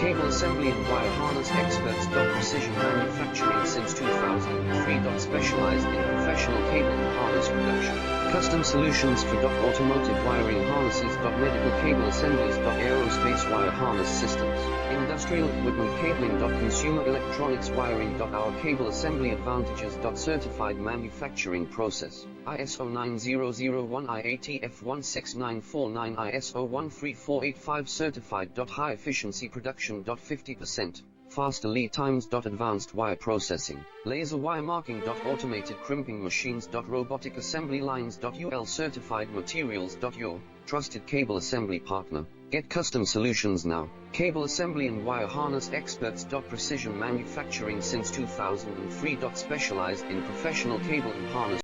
Cable assembly and wire harness experts. Precision manufacturing since 2003. Specialized in professional cable and harness production. Custom solutions for automotive wiring harnesses. Medical cable assemblies. Aerospace wire harness systems. Industrial equipment cabling. Consumer electronics wiring. Our cable assembly advantages. Certified manufacturing process. ISO 9001 IATF 16949 ISO 13485 certified. High efficiency production. 50%. Faster lead times. Advanced wire processing, laser wire marking. Automated crimping machines. Robotic assembly lines. UL certified materials. Your trusted cable assembly partner. Get custom solutions now. Cable assembly and wire harness experts. Precision manufacturing since 2003. Specialized in professional cable and harness